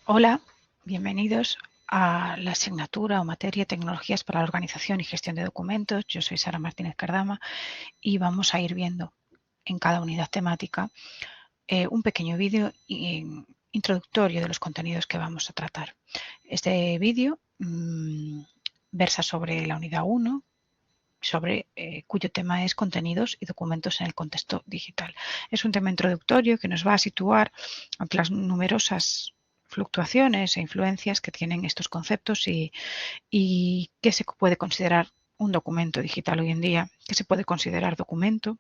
Hola, bienvenidos a la asignatura o materia Tecnologías para la Organización y Gestión de Documentos. Yo soy Sara Martínez Cardama y vamos a ir viendo en cada unidad temática un pequeño vídeo introductorio de los contenidos que vamos a tratar. Este vídeo versa sobre la unidad 1, cuyo tema es contenidos y documentos en el contexto digital. Es un tema introductorio que nos va a situar ante las numerosas fluctuaciones e influencias que tienen estos conceptos y qué se puede considerar un documento digital hoy en día, qué se puede considerar documento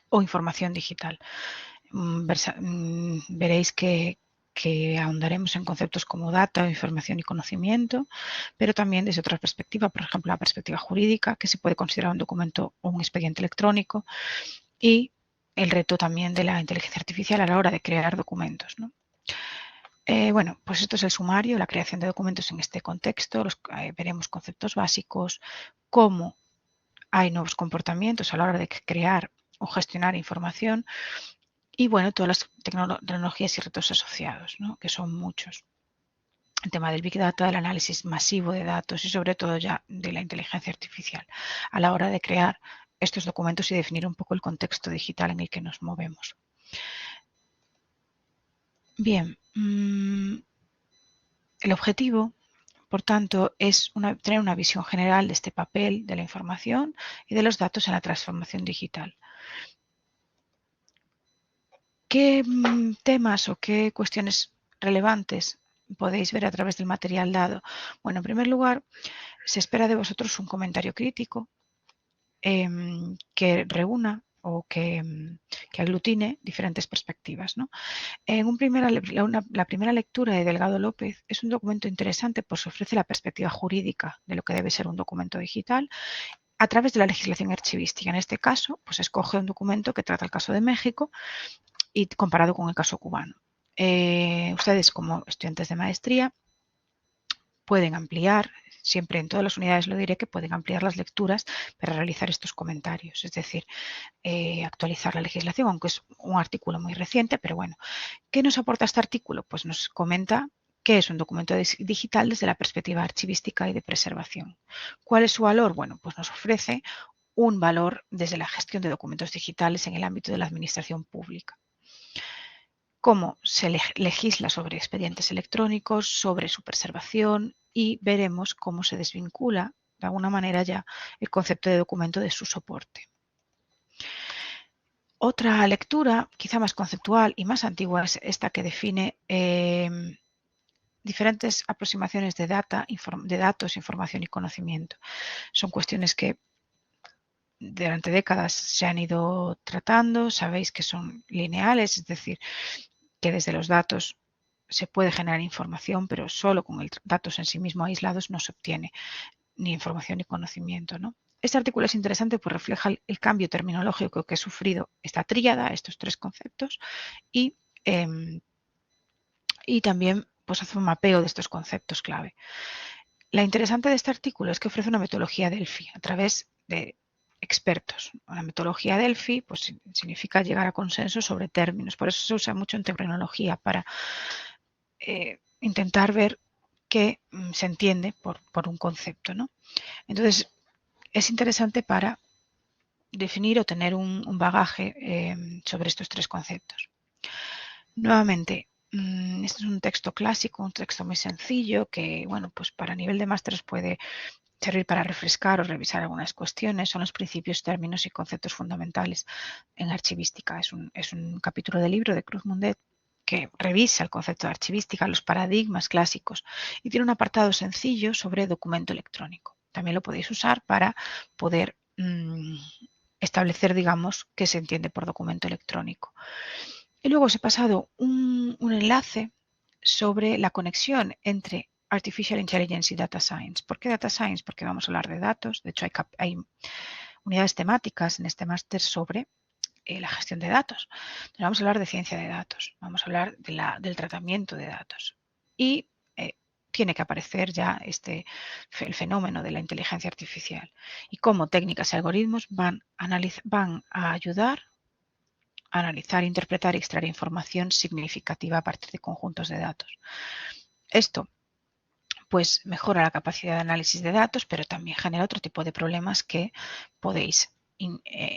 o información digital. Veréis que ahondaremos en conceptos como data, información y conocimiento, pero también desde otra perspectiva, por ejemplo, la perspectiva jurídica, que se puede considerar un documento o un expediente electrónico, y el reto también de la inteligencia artificial a la hora de crear documentos, ¿no? Bueno, pues esto es el sumario, la creación de documentos en este contexto. Veremos conceptos básicos, cómo hay nuevos comportamientos a la hora de crear o gestionar información y, bueno, todas las tecnologías y retos asociados, ¿no? Que son muchos. El tema del Big Data, del análisis masivo de datos y sobre todo ya de la inteligencia artificial a la hora de crear estos documentos y definir un poco el contexto digital en el que nos movemos. Bien, el objetivo, por tanto, es tener una visión general de este papel de la información y de los datos en la transformación digital. ¿Qué temas o qué cuestiones relevantes podéis ver a través del material dado? Bueno, en primer lugar, se espera de vosotros un comentario crítico que reúna o que aglutine diferentes perspectivas, ¿no? La primera lectura de Delgado López es un documento interesante, pues ofrece la perspectiva jurídica de lo que debe ser un documento digital a través de la legislación archivística. En este caso, pues escoge un documento que trata el caso de México y comparado con el caso cubano. Ustedes, como estudiantes de maestría, pueden ampliar, siempre en todas las unidades lo diré, que pueden ampliar las lecturas para realizar estos comentarios, es decir, actualizar la legislación, aunque es un artículo muy reciente, pero bueno. ¿Qué nos aporta este artículo? Pues nos comenta qué es un documento digital desde la perspectiva archivística y de preservación. ¿Cuál es su valor? Bueno, pues nos ofrece un valor desde la gestión de documentos digitales en el ámbito de la administración pública. Cómo se legisla sobre expedientes electrónicos, sobre su preservación y veremos cómo se desvincula de alguna manera ya el concepto de documento de su soporte. Otra lectura, quizá más conceptual y más antigua, es esta que define diferentes aproximaciones de datos, información y conocimiento. Son cuestiones que durante décadas se han ido tratando, sabéis que son lineales, es decir, que desde los datos se puede generar información, pero solo con datos en sí mismos aislados no se obtiene ni información ni conocimiento, ¿no? Este artículo es interesante porque refleja el cambio terminológico que ha sufrido esta tríada, estos tres conceptos, y también pues hace un mapeo de estos conceptos clave. Lo interesante de este artículo es que ofrece una metodología Delphi a través de expertos. La metodología Delphi pues, significa llegar a consenso sobre términos, por eso se usa mucho en tecnología para intentar ver qué se entiende por un concepto, ¿no? Entonces, es interesante para definir o tener un bagaje sobre estos tres conceptos. Nuevamente, este es un texto clásico, un texto muy sencillo que, bueno, pues para nivel de másteres puede servir para refrescar o revisar algunas cuestiones. Son los principios, términos y conceptos fundamentales en archivística. Es un capítulo del libro de Cruz Mundet que revisa el concepto de archivística, los paradigmas clásicos y tiene un apartado sencillo sobre documento electrónico. También lo podéis usar para poder establecer, digamos, qué se entiende por documento electrónico. Y luego os he pasado un enlace sobre la conexión entre Artificial Intelligence y Data Science. ¿Por qué Data Science? Porque vamos a hablar de datos. De hecho, hay unidades temáticas en este máster sobre la gestión de datos. Entonces, vamos a hablar de ciencia de datos, vamos a hablar del tratamiento de datos. Y tiene que aparecer ya el fenómeno de la inteligencia artificial y cómo técnicas y algoritmos van a ayudar analizar, interpretar y extraer información significativa a partir de conjuntos de datos. Esto pues mejora la capacidad de análisis de datos, pero también genera otro tipo de problemas que podéis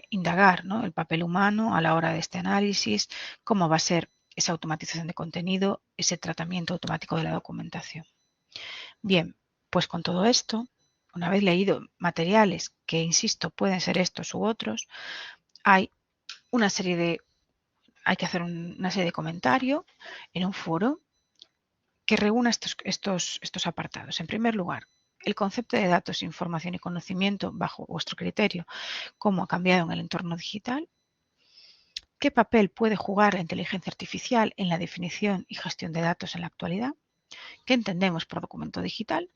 indagar, ¿no? El papel humano a la hora de este análisis, cómo va a ser esa automatización de contenido, ese tratamiento automático de la documentación. Bien, pues con todo esto, una vez leído materiales que, insisto, pueden ser estos u otros, hay que hacer una serie de comentarios en un foro que reúna estos apartados. En primer lugar, el concepto de datos, información y conocimiento bajo vuestro criterio, cómo ha cambiado en el entorno digital, qué papel puede jugar la inteligencia artificial en la definición y gestión de datos en la actualidad, qué entendemos por documento digital,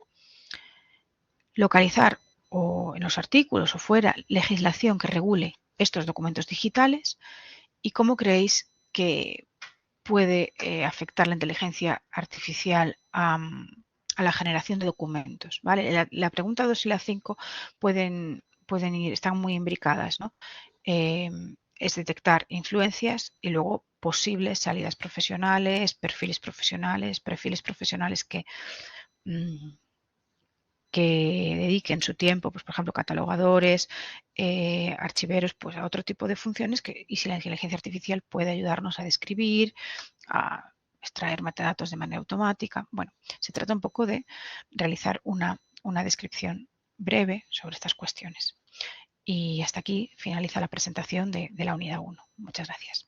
localizar o en los artículos o fuera legislación que regule estos documentos digitales y cómo creéis que puede afectar la inteligencia artificial a la generación de documentos. ¿Vale? La pregunta 2 y la 5 están muy imbricadas, ¿no? Es detectar influencias y luego posibles salidas profesionales, perfiles profesionales que dediquen su tiempo, pues por ejemplo, catalogadores, archiveros, pues a otro tipo de funciones y si la inteligencia artificial puede ayudarnos a describir, a extraer metadatos de manera automática. Bueno, se trata un poco de realizar una descripción breve sobre estas cuestiones. Y hasta aquí finaliza la presentación de la unidad 1. Muchas gracias.